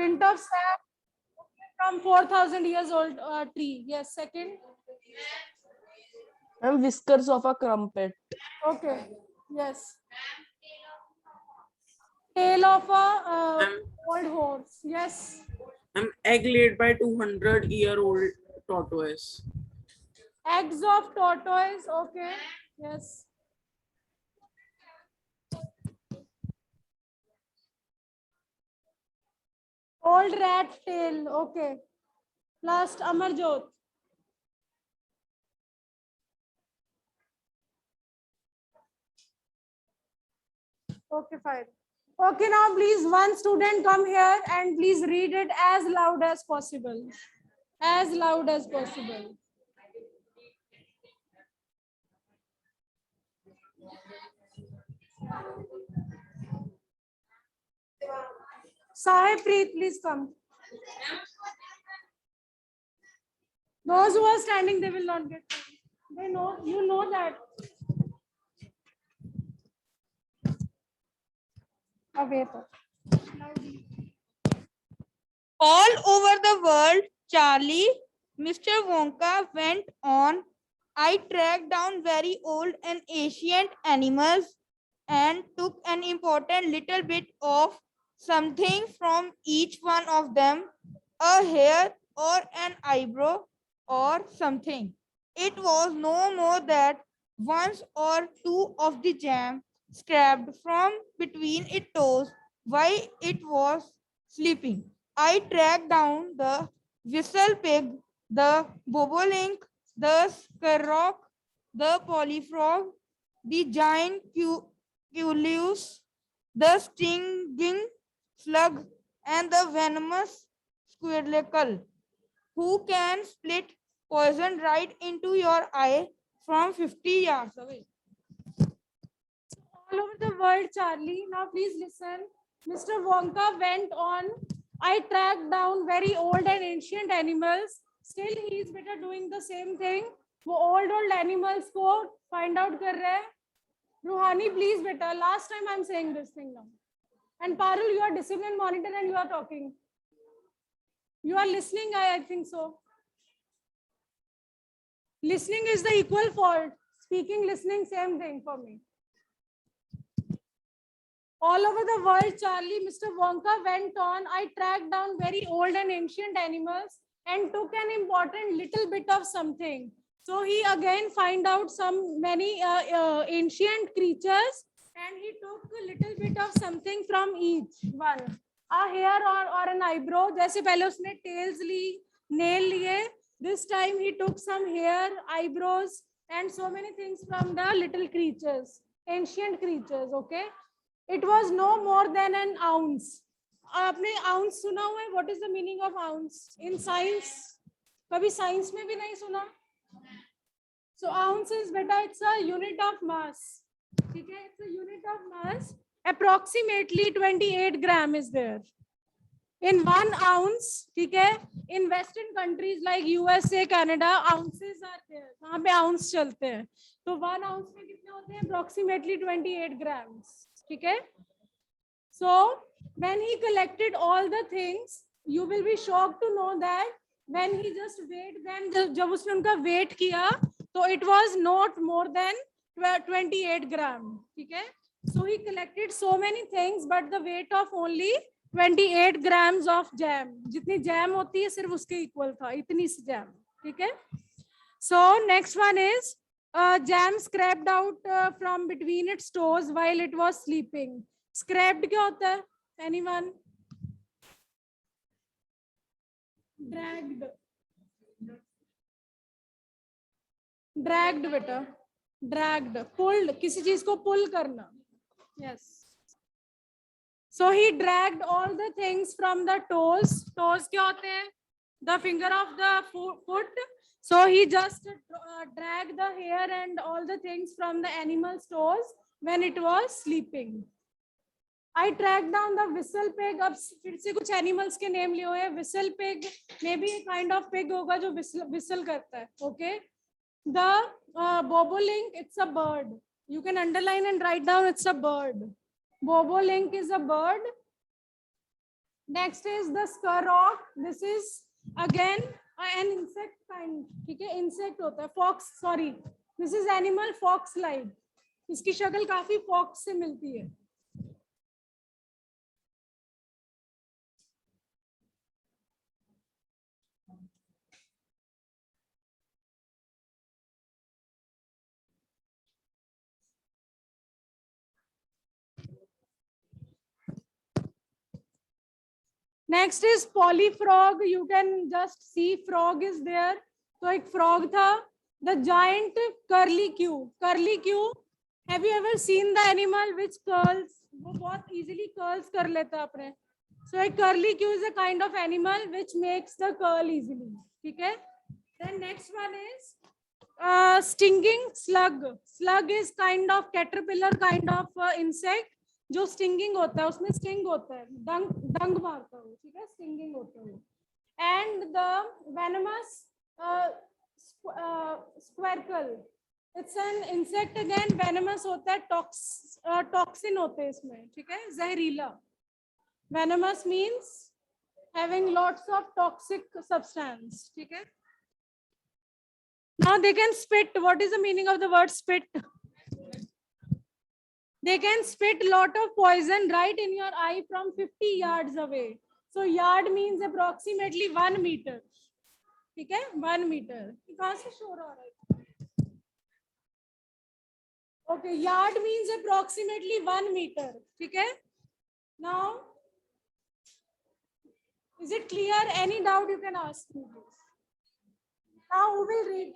Pint of sap from 4,000 years old tree. Yes, second. Whiskers of a crumpet. Okay. Yes. Tail of a old horse. Yes. Egg laid by 200-year-old tortoise. Eggs of tortoise. Okay. Yes. Old rat tail. Okay. Last, Amarjot. Okay, fine. Okay, now please one student come here and please read it as loud as possible. As loud as possible. Sahib Preet, please come. Those who are standing, they will not get time. They know, you know that. Away. All over the world, Charlie, Mr. Wonka went on. I tracked down very old and ancient animals and took an important little bit of something from each one of them, a hair or an eyebrow or something. It was no more than once or two of the jam scraped from between its toes while it was sleeping. I tracked down the whistle pig, the bobolink, the skerrock, the polyfrog, the giant culeus, the stinging slug, and the venomous squirrel, who can split poison right into your eye from 50 yards away. All over the world, Charlie. Now please listen. Mr. Wonka went on. I tracked down very old and ancient animals. Still, he is better doing the same thing. वो old animals को find out कर रहे हैं. Ruhani, please, beta. Last time I'm saying this thing now. And Parul, you are discipline monitor and you are talking. You are listening, I think so. Listening is the equal fault. Speaking, listening, same thing for me. All over the world, Charlie, Mr. Wonka went on. I tracked down very old and ancient animals and took an important little bit of something. So he again find out many ancient creatures and he took a little bit of something from each one. A hair or an eyebrow. जैसे पहले उसने tails ली, nail लिए. This time he took some hair, eyebrows and so many things from the little creatures, ancient creatures, okay? It was no more than an ounce. आपने ounce सुना हुआ है? What is the meaning of ounce in science? कभी science में भी नहीं सुना? So ounce is beta, it's a unit of mass. ठीक है? It's a unit of mass. Approximately 28 gram is there. In 1 ounce, ठीक है? In Western countries like USA, Canada, ounces are there. वहाँ पे ounce चलते हैं. तो 1 ounce में कितने होते हैं? Approximately 28 grams. ठीक है? So when he collected all the things, you will be shocked to know that when he just weighed them, जब उसने उनका weight किया, so it was not more than 28 gram. ठीक है? So he collected so many things, but the weight of only 28 grams of jam. जितनी jam होती है सिर्फ उसके equal था, इतनी सी jam. ठीक है? So next one is jam scraped out from between its toes while it was sleeping. Scraped क्या होता है? Anyone? Dragged. Dragged बेटा. Dragged. Pulled. किसी चीज को pull करना. Yes. So he dragged all the things from the toes. Toes क्या होते हैं? The finger of the foot. So he just dragged the hair and all the things from the animal's toes when it was sleeping. I tracked down the whistle pig. अब फिर से कुछ animals के name लिए हुए हैं. Whistle pig, maybe a kind of pig होगा जो whistle करता है. Okay. The bobolink, it's a bird. You can underline and write down it's a bird. Bobolink is a bird. Next is the skurrock. This is again an insect kind. ठीक है, insect होता है. Fox, sorry. This is animal fox like. इसकी शक्ल काफी fox से मिलती है. Next is polyfrog. You can just see frog is there. तो एक frog था. The giant curlicue. Curlicue. Have you ever seen the animal which curls? वो बहुत easily curls कर लेता है अपने. So a curlicue is a kind of animal which makes the curl easily. ठीक है? Then next one is stinging slug. Slug is kind of caterpillar kind of insect. जो stinging होता है उसमें स्टिंग होता है, डंग मारता है, ठीक है, स्टिंगिंग होता है. And the venomous squirrel, it's an insect again, venomous होता है, टॉक्सिन होते हैं इसमें, ठीक है, जहरीला. Venomous means having lots of toxic substance, ठीक है. Now they can spit. What is the meaning of the word spit? They can spit lot of poison right in your eye from 50 yards away. So yard means approximately 1 meter. ठीक है, 1 meter. कहाँ से शोर आ रहा है? Okay, yard means approximately 1 meter. ठीक है. Now, is it clear? Any doubt you can ask me. Now who will read?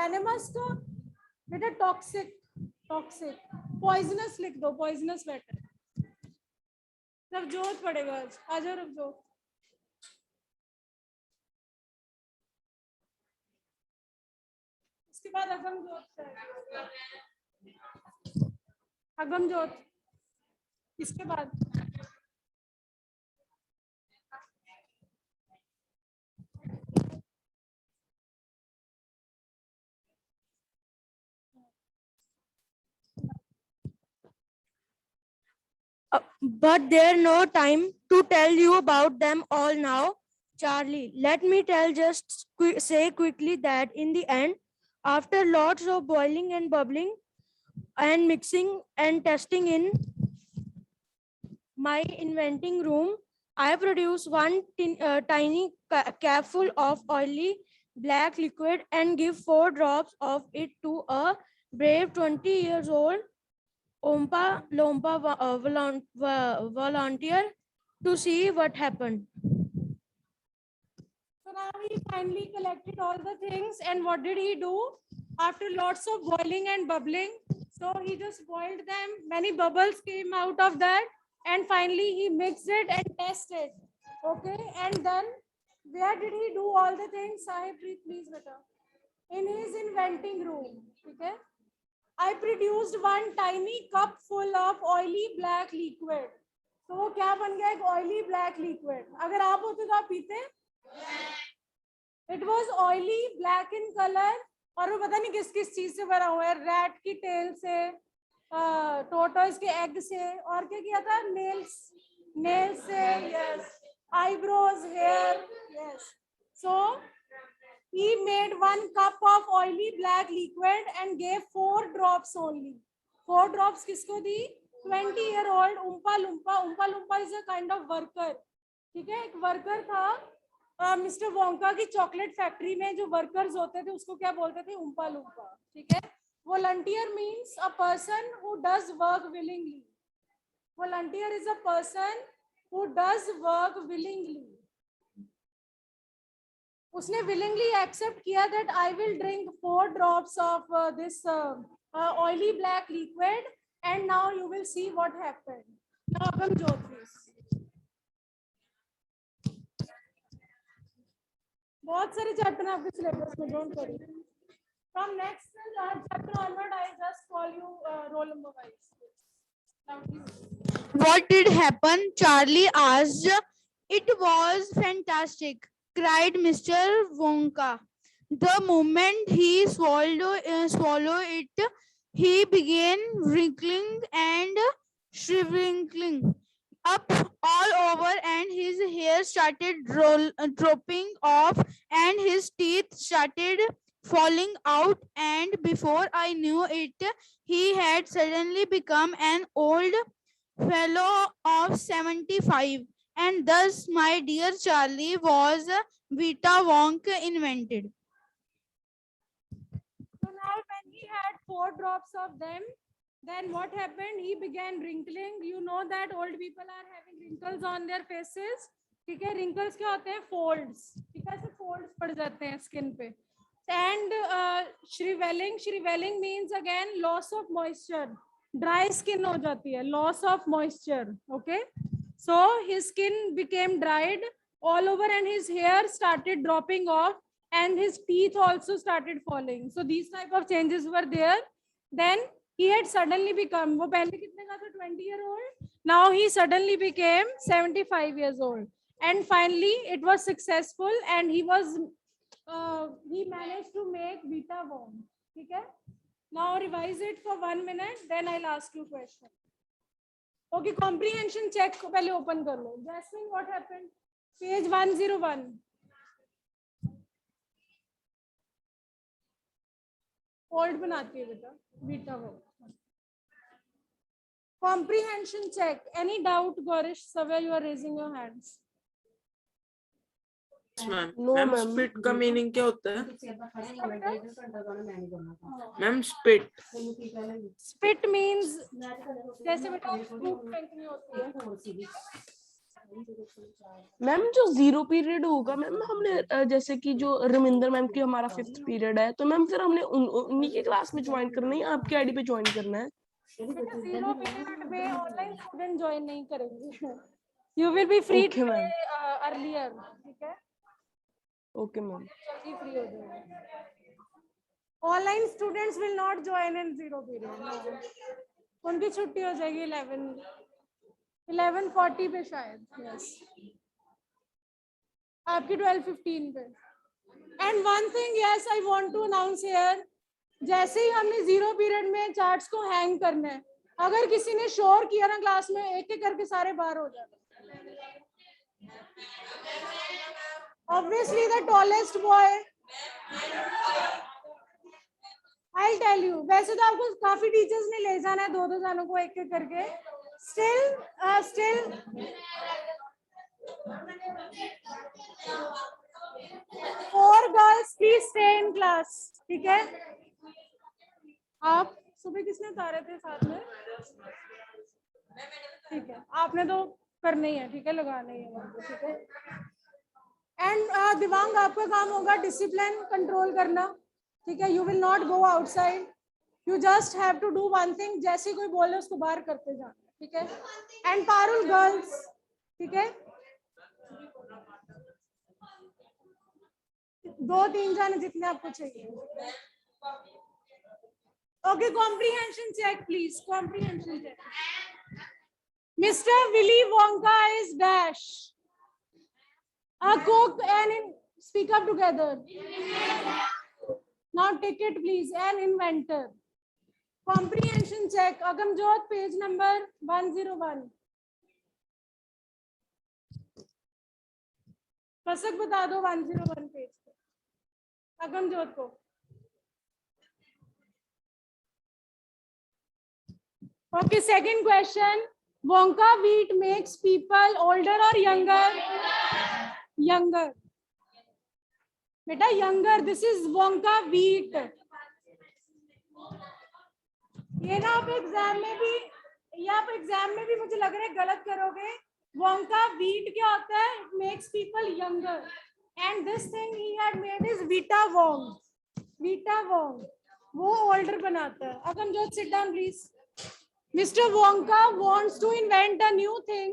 Venomous का बेटा toxic. टॉक्सिक. पॉइजनस लिख दो, पॉइजनस बेटर. रवजोत पड़ेगा आज. आ जाओ रवजोत. उसके बाद अगमजोत. अगमजोत इसके बाद. But there's no time to tell you about them all now, Charlie. Let me say quickly that in the end, after lots of boiling and bubbling and mixing and testing in my inventing room, I produced one tiny capful of oily black liquid and give 4 drops of it to a brave 20 years old Oompa Loompa volunteer to see what happened. So now he finally collected all the things, and what did he do? After lots of boiling and bubbling, so he just boiled them, many bubbles came out of that, and finally he mixed it and tested. Okay, and then where did he do all the things? Sahib, please beta. In his inventing room. Okay. I produced one tiny cup full of oily black liquid. तो वो क्या बन गया? एक oily black liquid. अगर आप होते तो आप पीते? It was oily, black in color, और वो पता नहीं किस किस चीज से भरा हुआ है. रैट की टेल से, टोटोइस के एग से, और क्या किया था? नेल्स से, yes. Eyebrows, hair, yes. So he made 1 cup of oily black liquid and gave 4 drops only. 4 drops किसको दी? 20-year-old Oompa Loompa. Oompa Loompa is a kind of worker. ठीक है, एक वर्कर था मिस्टर वोंका की chocolate factory में. जो workers होते थे उसको क्या बोलते थे? Oompa Loompa. ठीक है. Volunteer means a person who does work willingly. Volunteer is a person who does work willingly. उसने willingly accept किया that I will drink 4 drops of this oily black liquid, and now you will see what happened. Now Agamjot, please. बहुत सारे chapter हैं आपके syllabus में, don't worry. From next chapter onward, I just call you roll number wise. Now please. What did happen? Charlie asked. It was fantastic, cried Mr. Wonka. The moment he swallowed it, he began wrinkling and shriveling. up all over, and his hair started dropping off, and his teeth started falling out, and before I knew it, he had suddenly become an old fellow of 75. And thus, my dear Charlie, was Vita Wonk invented. So now when he had 4 drops of them, then what happened? He began wrinkling. You know that old people are having wrinkles on their faces. ठीक है, wrinkles क्या होते हैं? Folds. ठीक है, ऐसे folds पड़ जाते हैं skin पे. And shriveling means again loss of moisture. Dry skin हो जाती है, loss of moisture. Okay, so his skin became dried all over, and his hair started dropping off, and his teeth also started falling. So these type of changes were there. Then he had suddenly become, वो पहले कितने का था? 20-year-old. Now he suddenly became 75 years old, and finally it was successful, and he managed to make Vita Wong. ठीक है? Now revise it for 1 minute, then I'll ask you question. Okay, comprehension check को पहले open कर लो. Jasmine, what happened? Page 101. Old बनाती है बेटा, Vita Wong. Comprehension check. Any doubt, Gorish? Savya, you are raising your hands. Ma'am No, ma'am ma'am. Spit का meaning क्या होता है? मैम स्पिट Spit means जैसे बेटा fruit फेंकनी होती है. मैम जो 0 पीरियड होगा मैम, हमने जैसे कि जो रमिंदर मैम की हमारा 5th पीरियड है, तो मैम फिर हमने उन्हीं के क्लास में ज्वाइन करना है, आपके आईडी पे ज्वाइन करना है? 0 पीरियड में ऑनलाइन स्टूडेंट ज्वाइन नहीं करेंगे. You will be free Okay, ma'am. earlier. ठीक है? Okay ma'am. जल्दी फ्री हो जाएंगे. Online students will not join in 0 period. उनकी छुट्टी हो जाएगी 11:40 पे शायद. यस, आपकी 12:15 पे. And one thing yes I want to announce here, जैसे ही हमने 0 पीरियड में चार्ट्स को हैंग करना है, अगर किसी ने शोर किया ना क्लास में, एक एक करके सारे बाहर हो जाते. Obviously the tallest boy. I'll tell you. वैसे तो आपको काफी टीचर्स ने ले जाना है, 2-2 जानों को एक एक करके. Still 4 girls please stay in class. ठीक है? आप सुबह किसने उतारे थे साथ में? ठीक है, आपने तो करना ही है. ठीक है, लगाना ही है. ठीक है. एंड दिवांग, आपका काम होगा डिसिप्लिन कंट्रोल करना. ठीक है, you will not go outside. You just have to do one thing, जैसे कोई बोले उसको बाहर करते जाना. ठीक है. एंड पारुल गर्ल्स, ठीक है, 2-3 जाने जितने आपको चाहिए. Okay, comprehension check please. Comprehension check. Mister Willy Wonka is dash a cook and speak up together. Now take it please. An inventor. Comprehension check. Agamjot, page number 101. कसक बता दो 101 पेज पे अगमजोत को. Okay, second question. Wonka wheat makes people older or younger? Younger. बेटा younger. This is Wonka wheat. ये ना आप exam में भी मुझे लग रहा है गलत करोगे. Wonka wheat क्या होता है? It makes people younger. And this thing he had made is Vita Wong. Vita Wong. वो older बनाता है. Agamjot, sit down please. Mr. Wonka wants to invent a new thing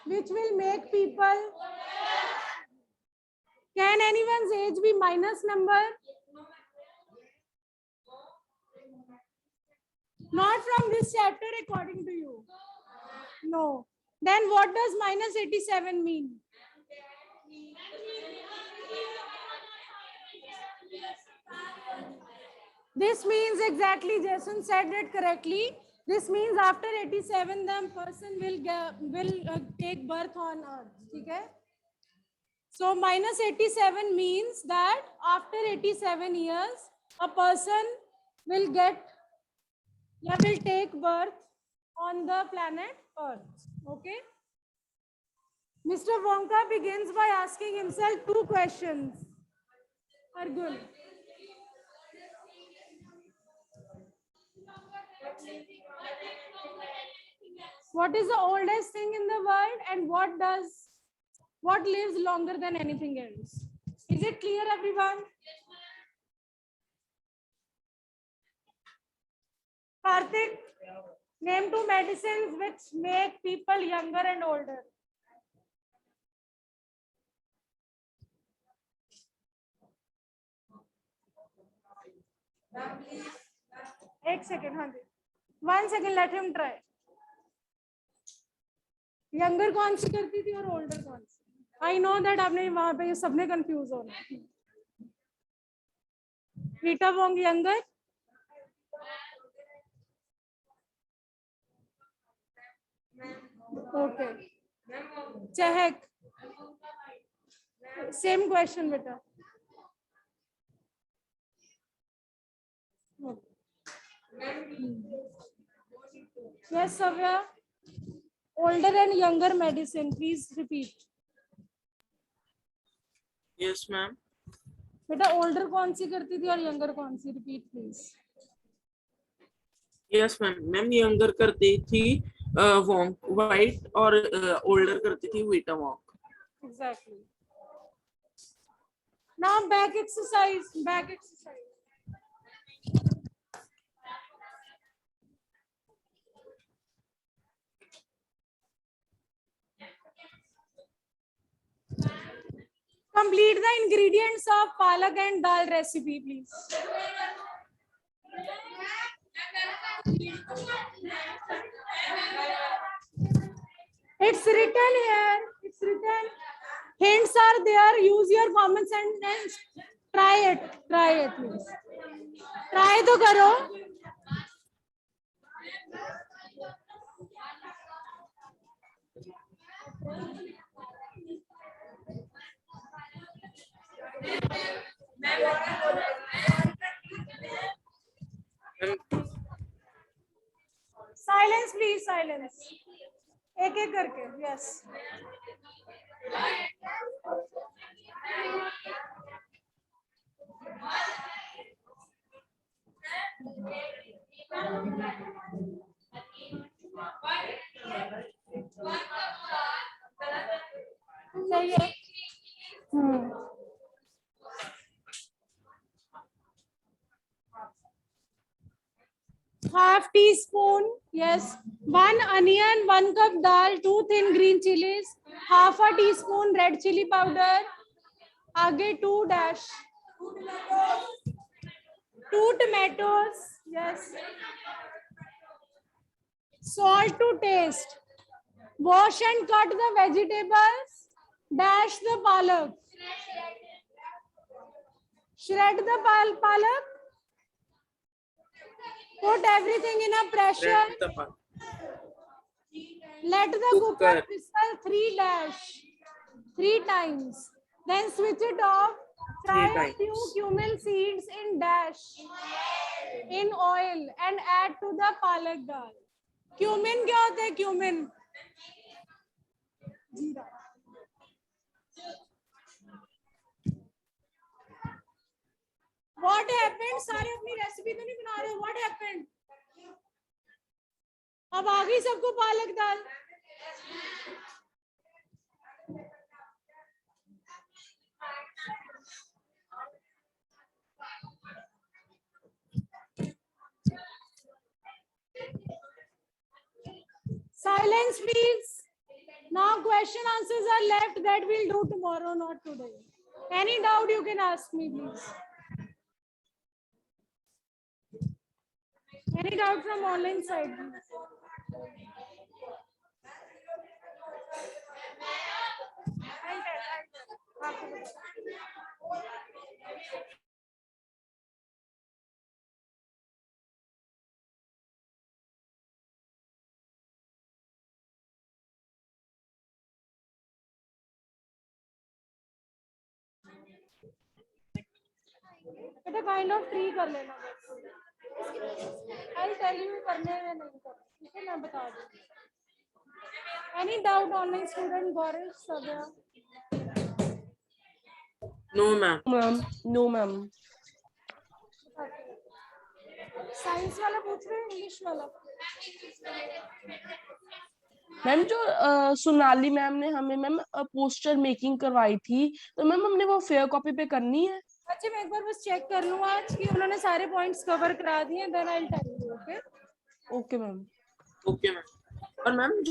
which will make people. Can anyone's age be minus number? Not from this chapter according to you. No. Then what does minus 87 mean? This means exactly, Jason said it correctly. This means after 87, the person will take birth on earth. Okay? So minus 87 means that after 87 years, a person will take birth on the planet Earth. Okay? Mr. Wonka begins by asking himself two questions. Argun. What is the oldest thing in the world and what lives longer than anything else? Is it clear, everyone? Karthik, name two medicines which make people younger and older. एक second, हाँ जी. 1 second, let him try. Younger कौन सी करती थी और older कौन सी? I know that आपने वहां पे ये सबने कंफ्यूज होना. Rita Wong younger, okay. Chahak, same question बेटा. Yes Savya, older and younger medicine, please repeat. Yes, ma'am. बेटा older कौन सी करती थी और younger कौन सी? Repeat please. Yes, ma'am. Ma'am younger करती थी वॉन्क वाइट और ओल्डर करती थी Vita वॉन्क. Exactly. Now back exercise. Back exercise. Complete the ingredients of palak and dal recipe, please. It's written here. It's written. Hints are there. Use your common sense. Try it. Try it, please. Try to karo. Silence, please. Silence. एक एक करके. Yes. सही है. Half teaspoon, yes. 1 onion, 1 cup dal, 2 thin green chilies, half a teaspoon red chili powder. आगे 2 dash. 2 tomatoes, yes. Salt to taste. Wash and cut the vegetables. Dash the palak. Shred the palak. Put everything in a pressure. Let the cooker whistle 3 times. Then switch it off. Fry a few cumin seeds in oil and add to the palak dal. Cumin क्या होता है? Cumin. जीरा. What happened? सारे अपनी recipe तो नहीं बना रहे. What happened? अब आ गई सबको पालक दाल. Silence, please. Now question answers are left that we'll do tomorrow, not today. Any doubt you can ask me, please. Any doubt from online side? बेटा काइंड ऑफ ट्री कर लेना। आई टेल यू करने में नहीं कर, ठीक है, मैं बता दूँ। Any doubt online student Gaurav Sabhya? No ma'am. Ma'am no ma'am. Science वाला पूछ रहे हैं, इंग्लिश वाला? मैम जो सोनाली मैम ने हमें मैम पोस्टर मेकिंग करवाई थी, तो मैम हमने वो फेयर कॉपी पे करनी है? अच्छा मैं एक बार बस चेक कर लूँ आज कि उन्होंने सारे पॉइंट्स कवर करा दिए, then I will tell you. Okay okay ma'am. Okay ma'am. और मैम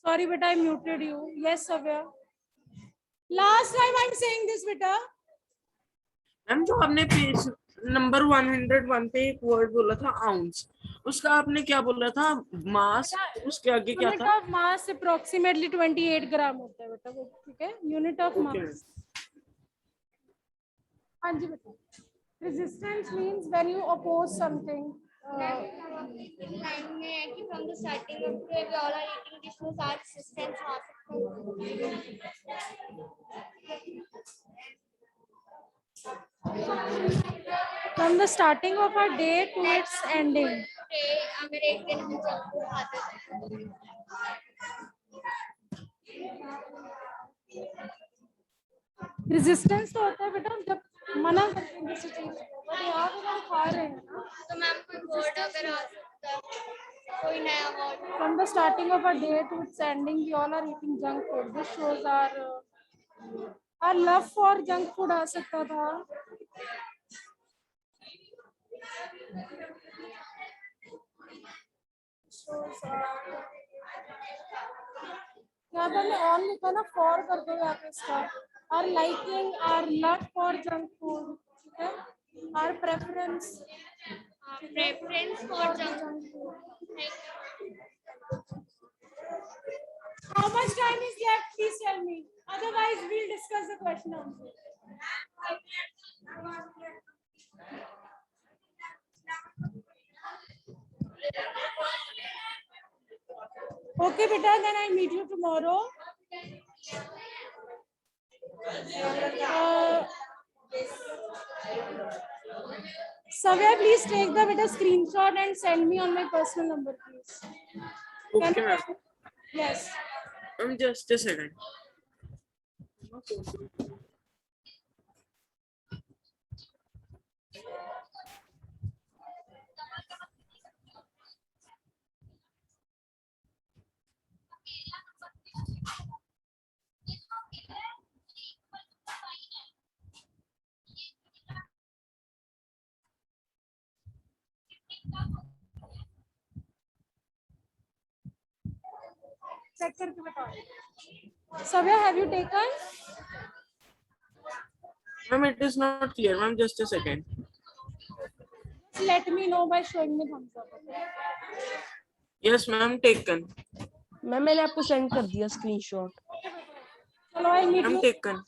सॉरी बेटा, I muted you. Yes Savya, last time I am saying this बेटा। मैम जो आपने पेज नंबर 101 पे एक वर्ड बोला था आउंस, उसका आपने क्या बोला था? मास, उसके आगे क्या यूनिट था? ऑफ मास अप्रोक्सीमेटली 28 ग्राम होता है बेटा वो, ठीक है, यूनिट ऑफ ओके मास। हाँ जी बेटा। Resistance means when you oppose something. Line में है कि from the starting of the we all are eating this was our resistance from the starting of our day to its ending. अगर एक दिन हम जंक फूड खाते थे resistance तो होता है बेटा जब मना करते हैं किसी चीज को, बट यहाँ पे हम खा रहे हैं ना। तो मैम कोई वर्ड अगर आ सकता है, कोई नया word? From the starting of our day to its ending, we all are eating junk food. This shows our love for junk food आ सकता था। यहाँ पे हमने ऑन लिखा ना, फॉर कर दो यहाँ पे इसका। Our liking, our love for junk food, ठीक है? Our preference preference for junk food. How much time is left? Please tell me. Otherwise, we'll discuss the question answer. Okay, beta. Then I'll meet you tomorrow. Savya, please take the beta screenshot and send me on my personal number, please. Okay ma'am. Yes. Ma'am just a second. Check करके बताओ। Savya, have you taken? Ma'am it is not clear ma'am, just a second. Let me know by showing me thumbs up. Yes ma'am, taken. Ma'am मैंने आपको send कर दिया screenshot. चलो, I'll meet ma'am you. Taken.